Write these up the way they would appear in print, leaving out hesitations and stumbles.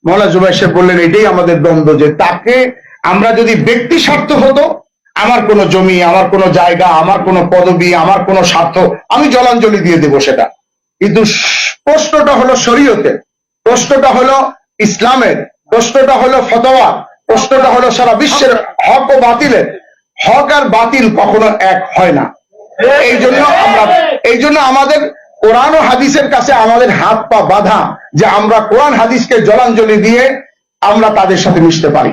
মৌলানা জুবাইর সাহেব বললেন এটাই আমাদের দ্বন্দ্ব, যে তাকে আমরা যদি ব্যক্তি স্বার্থ হতো, আমার কোনো জমি, আমার কোনো জায়গা, আমার কোনো পদবি, আমার কোনো স্বার্থ, আমি জলাঞ্জলি দিয়ে দেব সেটা। কিন্তু প্রশ্নটা হলো শরীয়তের, প্রশ্নটা হলো ইসলামের, প্রশ্নটা হলো ফতোয়া, প্রশ্নটা হলো সারা বিশ্বের হক ও বাতিলের। হক আর বাতিল কখনো এক হয় না। এই জন্য আমাদের কোরআন ও হাদিসের কাছে আমাদের হাত পা বাঁধা, যে আমরা কোরআন হাদিসকে জলাঞ্জলি দিয়ে আমরা তাদের সাথে মিশতে পারি।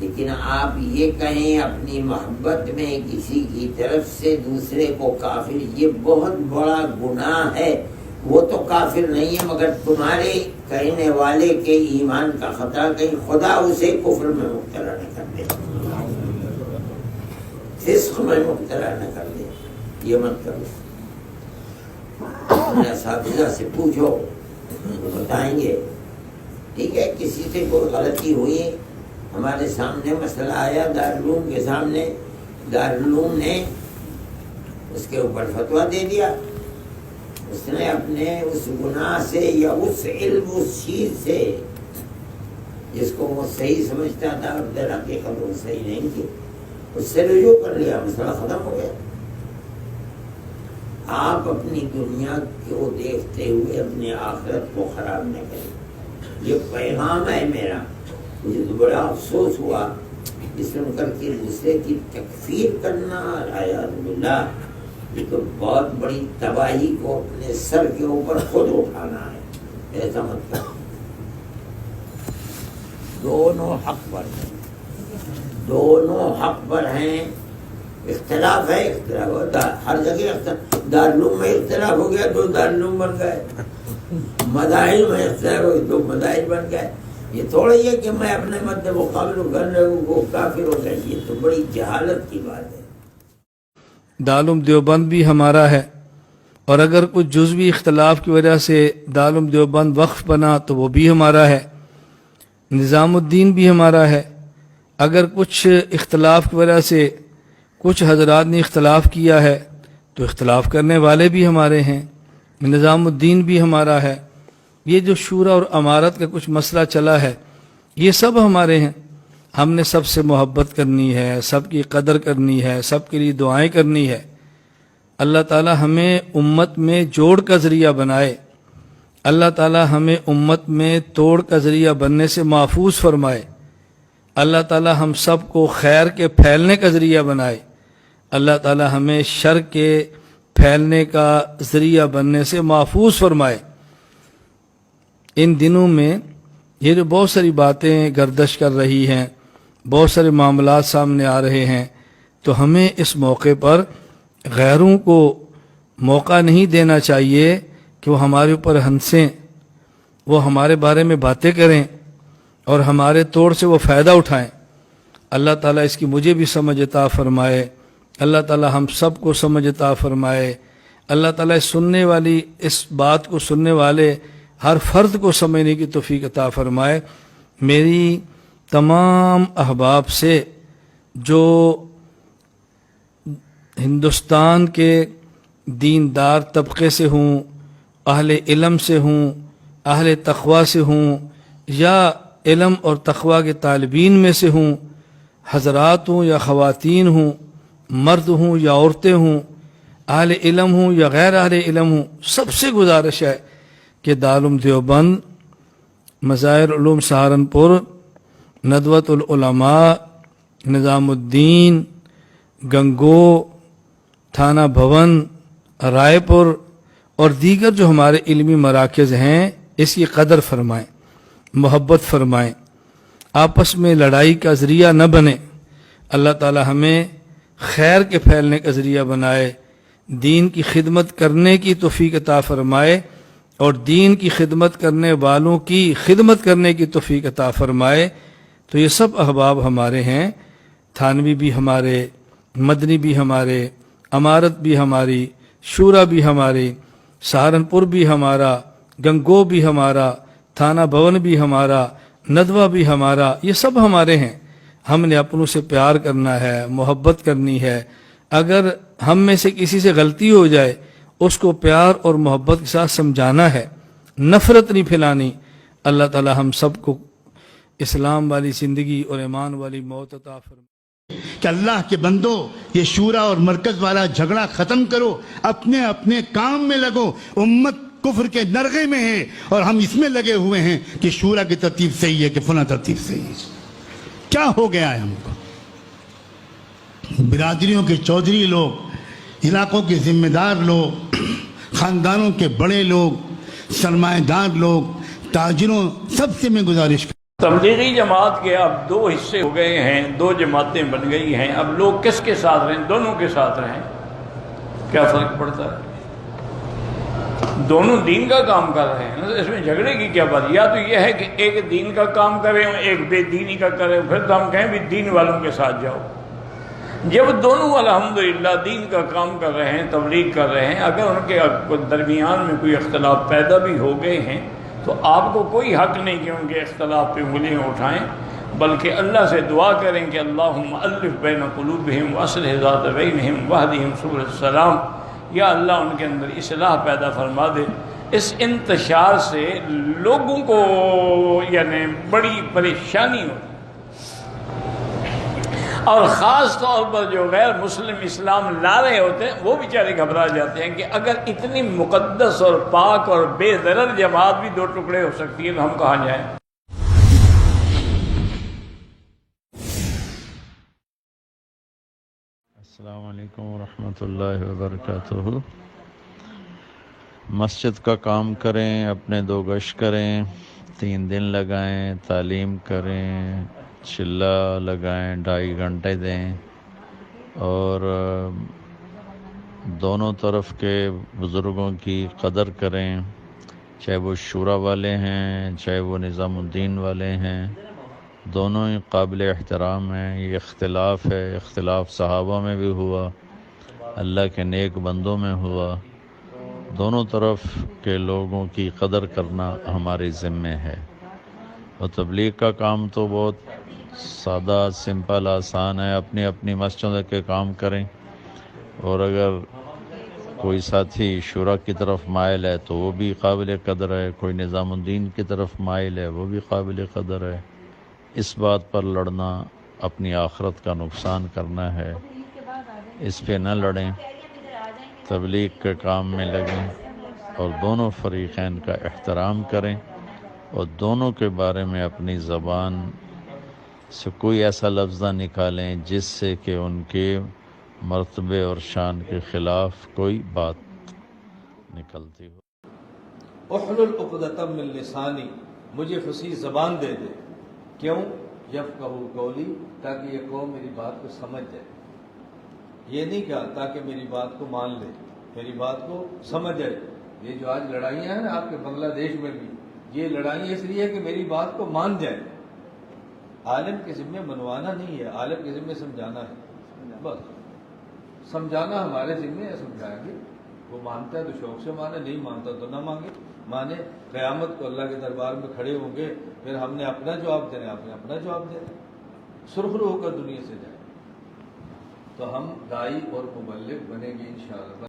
لیکن آپ یہ کہیں اپنی محبت میں کسی کی طرف سے دوسرے کو کافر، یہ بہت بڑا گناہ ہے. وہ تو کافر نہیں ہے مگر تمہارے کہنے والے کے ایمان کا خطرہ، کہیں خدا اسے کفر میں مبتلا نہ کر دے، فسق میں مبتلا نہ کر دے. یہ مت کرو. اپنے اساتذہ سے پوچھو، بتائیں گے. ٹھیک ہے، کسی سے کوئی غلطی ہوئی، ہمارے سامنے مسئلہ آیا دارالعلوم کے سامنے، دارالعلوم نے اس کے اوپر فتویٰ دے دیا. اس نے اپنے اس گناہ سے یا اس علم اس چیز سے جس کو وہ صحیح سمجھتا تھا اور در حقیقت وہ صحیح نہیں تھی، اس سے رجوع کر لیا، مسئلہ ختم ہو گیا. آپ اپنی دنیا کو دیکھتے ہوئے اپنی آخرت کو خراب نہ کریں. یہ پیغام ہے میرا. مجھے تو بڑا افسوس ہوا سن کر کے دوسرے کی تکفیر کرنا، اعوذ باللہ، یہ تو بہت بڑی تباہی کو اپنے سر کے اوپر خود اٹھانا ہے. ایسا مت کرو. دونوں حق پر ہیں، دونوں حق پر ہیں. اختلاف ہے، اختلاف ہوتا ہے ہر جگہ. دارالعلوم میں اختلاف ہو گیا تو دارالعلوم بن گئے، مذاہب میں اختلاف ہو گیا تو مذاہب بن گئے. یہ تھوڑا ہی ہے کہ میں اپنے مد مقابل کر رہا ہوں وہ کافر ہو گئے. یہ تو بڑی جہالت کی بات ہے. دارالعلوم دیوبند بھی ہمارا ہے، اور اگر کچھ جزوی اختلاف کی وجہ سے دارالعلوم دیوبند وقف بنا تو وہ بھی ہمارا ہے. نظام الدین بھی ہمارا ہے. اگر کچھ اختلاف کی وجہ سے کچھ حضرات نے اختلاف کیا ہے تو اختلاف کرنے والے بھی ہمارے ہیں. نظام الدین بھی ہمارا ہے. یہ جو شورا اور امارت کا کچھ مسئلہ چلا ہے یہ سب ہمارے ہیں. ہم نے سب سے محبت کرنی ہے، سب کی قدر کرنی ہے، سب کے لیے دعائیں کرنی ہے. اللہ تعالی ہمیں امت میں جوڑ کا ذریعہ بنائے. اللہ تعالی ہمیں امت میں توڑ کا ذریعہ بننے سے محفوظ فرمائے. اللہ تعالی ہم سب کو خیر کے پھیلنے کا ذریعہ بنائے. اللہ تعالی ہمیں شر کے پھیلنے کا ذریعہ بننے سے محفوظ فرمائے. ان دنوں میں یہ جو بہت ساری باتیں گردش کر رہی ہیں، بہت سارے معاملات سامنے آ رہے ہیں، تو ہمیں اس موقع پر غیروں کو موقع نہیں دینا چاہیے کہ وہ ہمارے اوپر ہنسیں، وہ ہمارے بارے میں باتیں کریں اور ہمارے توڑ سے وہ فائدہ اٹھائیں. اللہ تعالیٰ اس کی مجھے بھی سمجھ عطا فرمائے. اللہ تعالیٰ ہم سب کو سمجھ عطا فرمائے. اللہ تعالیٰ سننے والی اس بات کو سننے والے ہر فرد کو سمجھنے کی توفیق عطا فرمائے. میری تمام احباب سے جو ہندوستان کے دیندار طبقے سے ہوں، اہل علم سے ہوں، اہل تقوی سے ہوں، یا علم اور تقوی کے طالبین میں سے ہوں، حضرات ہوں یا خواتین ہوں، مرد ہوں یا عورتیں ہوں، اہل علم ہوں یا غیر اہل علم ہوں، سب سے گزارش ہے کہ دارالعلوم دیوبند، مظاہر علوم سہارنپور، ندوۃ العلماء، نظام الدین، گنگو، تھانہ بھون، رائے پور اور دیگر جو ہمارے علمی مراکز ہیں اس کی قدر فرمائیں، محبت فرمائیں، آپس میں لڑائی کا ذریعہ نہ بنے. اللہ تعالی ہمیں خیر کے پھیلنے کا ذریعہ بنائے، دین کی خدمت کرنے کی توفیق عطا فرمائے اور دین کی خدمت کرنے والوں کی خدمت کرنے کی توفیق عطا فرمائے. تو یہ سب احباب ہمارے ہیں، تھانوی بھی ہمارے، مدنی بھی ہمارے، امارت بھی ہماری، شورا بھی ہماری، سہارنپور بھی ہمارا، گنگو بھی ہمارا، تھانہ بھون بھی ہمارا، ندوہ بھی ہمارا، یہ سب ہمارے ہیں. ہم نے اپنوں سے پیار کرنا ہے، محبت کرنی ہے. اگر ہم میں سے کسی سے غلطی ہو جائے اس کو پیار اور محبت کے ساتھ سمجھانا ہے، نفرت نہیں پھیلانی. اللہ تعالی ہم سب کو اسلام والی زندگی اور ایمان والی موت عطا فرمائے. کہ اللہ کے بندو یہ شورا اور مرکز والا جھگڑا ختم کرو، اپنے اپنے کام میں لگو. امت کفر کے نرغے میں ہے اور ہم اس میں لگے ہوئے ہیں کہ شورا کی ترتیب صحیح ہے کہ فلاں ترتیب صحیح ہے. کیا ہو گیا ہے ہم کو؟ برادریوں کے چودھری لوگ، علاقوں کے ذمہ دار لوگ، خاندانوں کے بڑے لوگ، سرمایہ دار لوگ، تاجروں، سب سے میں گزارش تبلیغی جماعت کے اب دو حصے ہو گئے ہیں، دو جماعتیں بن گئی ہیں. اب لوگ کس کے ساتھ رہیں؟ دونوں کے ساتھ رہیں. کیا فرق پڑتا ہے؟ دونوں دین کا کام کر رہے ہیں، اس میں جھگڑے کی کیا بات؟ یا تو یہ ہے کہ ایک دین کا کام کریں ایک بے دینی کا کریں، پھر تو ہم کہیں بھی دین والوں کے ساتھ جاؤ. جب دونوں الحمدللہ دین کا کام کر رہے ہیں، تبلیغ کر رہے ہیں، اگر ان کے درمیان میں کوئی اختلاف پیدا بھی ہو گئے ہیں تو آپ کو کوئی حق نہیں کہ ان کے اختلاف پہ انگلیاں اٹھائیں، بلکہ اللہ سے دعا کریں کہ اللہم الف بین قلوبہم واصلح ذات بینہم واہدہم سبل السلام. یا اللہ ان کے اندر اصلاح پیدا فرما دے. اس انتشار سے لوگوں کو یعنی بڑی پریشانی ہوتی، اور خاص طور پر جو غیر مسلم اسلام لا رہے ہوتے ہیں وہ بیچارے گھبرا جاتے ہیں کہ اگر اتنی مقدس اور پاک اور بے ضرر جماعت بھی دو ٹکڑے ہو سکتی ہے تو ہم کہاں جائیں. السلام علیکم ورحمۃ اللہ وبرکاتہ. مسجد کا کام کریں، اپنے 2 گشت کریں، 3 دن لگائیں، تعلیم کریں، چلہ لگائیں، 2.5 گھنٹے دیں، اور دونوں طرف کے بزرگوں کی قدر کریں، چاہے وہ شورا والے ہیں چاہے وہ نظام الدین والے ہیں. دونوں ہی قابل احترام ہیں. یہ اختلاف ہے، اختلاف صحابہ میں بھی ہوا، اللہ کے نیک بندوں میں ہوا. دونوں طرف کے لوگوں کی قدر کرنا ہمارے ذمے ہے. اور تبلیغ کا کام تو بہت سادہ، سمپل، آسان ہے. اپنی اپنی مسجد کے کام کریں، اور اگر کوئی ساتھی شورا کی طرف مائل ہے تو وہ بھی قابل قدر ہے، کوئی نظام الدین کی طرف مائل ہے وہ بھی قابل قدر ہے. اس بات پر لڑنا اپنی آخرت کا نقصان کرنا ہے. اس پہ نہ لڑیں، تبلیغ کے کام میں لگیں، اور دونوں فریقین کا احترام کریں، اور دونوں کے بارے میں اپنی زبان سے کوئی ایسا لفظ نہ نکالیں جس سے کہ ان کے مرتبے اور شان کے خلاف کوئی بات نکلتی ہو. احلل عقدۃ من لسانی، مجھے فصیح زبان دے دے. کیوں؟ یفقہوا قولی، تاکہ یہ قوم میری بات کو سمجھ جائے. یہ نہیں کہا تاکہ میری بات کو مان لے، میری بات کو سمجھ جائے. یہ جو آج لڑائیاں ہیں نا آپ کے بنگلہ دیش میں بھی، یہ لڑائیاں اس لیے کہ میری بات کو مان جائے. عالم کے ذمے منوانا نہیں ہے، عالم کے ذمے سمجھانا ہے. بس سمجھانا ہمارے ذمے ہے، سمجھائیں گے. وہ مانتا ہے تو شوق سے مانے، نہیں مانتا تو نہ مانے. قیامت کو اللہ کے دربار میں کھڑے ہوں گے، پھر ہم نے اپنا جواب دینا، آپ نے اپنا جواب دینا. سرخرو ہو کر دنیا سے جائے تو ہم دائی اور مبلغ بنیں گے انشاءاللہ.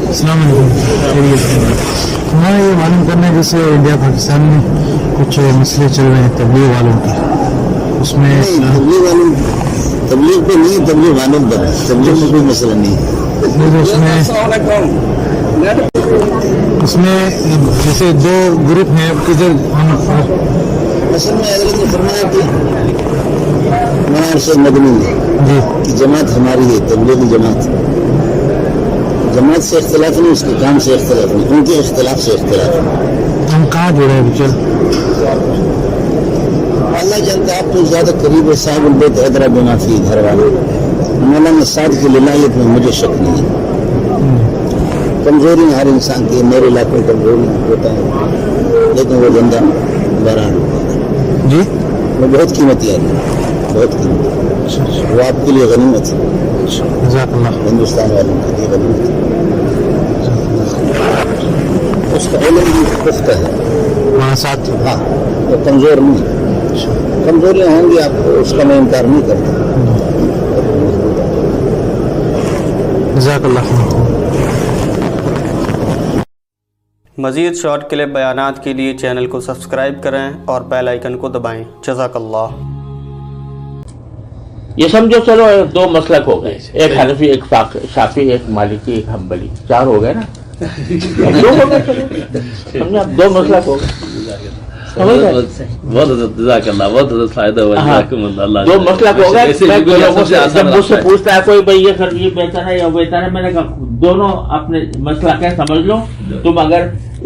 السلام علیکم. ہمارا یہ معلوم کرنا ہے جیسے انڈیا پاکستان میں کچھ مسئلے چل رہے ہیں تبلیغ والوں کے، اس میں تبلیغ پہ نہیں، تبلیغ والوں پر ہے. تبلیغ میں کوئی مسئلہ نہیں. اس میں جیسے 2 گروپ ہیں، کدھر اصل میں حضرت نے فرمایا کہ مولانا ارشد مدنی جی کی جماعت ہماری ہے، تبلیغی جماعت. جماعت سے اختلاف نہیں، اس کے کام سے اختلاف نہیں، ان کے اختلاف سے اختلاف نہیں. ہم کہاں جڑے ہیں بچر؟ اللہ جانتا ہے. آپ تو زیادہ قریب ہے صاحب البیت حیدرآ بنا فی، گھر والے. مولانا سعد کی للایت میں مجھے شک نہیں ہے. کمزوری ہر انسان کی، میرے علاقے میں کمزوری ہوتا ہے، لیکن وہ بندہ بہرحال جی وہ بہت قیمتی ہے، بہت قیمتی. وہ آپ کے لیے غنیمت ہے، جزاک اللہ. ہندوستان والوں کے لیے غنیمت ہے. اس کا علم بھی پختہ ہے. وہاں ساتھ ہاں وہ کمزور نہیں ہے. کمزوریاں ہوں گی آپ کو، اس کا میں انکار نہیں کرتا. جزاک اللہ. مزید شارٹ کلپ بیانات کے لیے چینل کو سبسکرائب کریں اور بیل آئیکن کو دبائیں. جزاک اللہ. یہ سمجھو چلو 2 مسلک ہو گئے، ایک حنفی، ایک شافعی، ایک مالکی، ایک حنبلی. 4 ہو گئے نا، اب 2 ہو گئے. چلو اب 2 مسلک ہو گئے. بہت جزاک اللہ، بہت فائدہ ہوا. 2 مسلک ہو گئے. جب مجھ سے پوچھتا ہے کوئی بھائی یہ بہتر ہے یا بہتر ہے، میں نے کہا دونوں اپنے مسلک ہے، سمجھ لو. تم اگر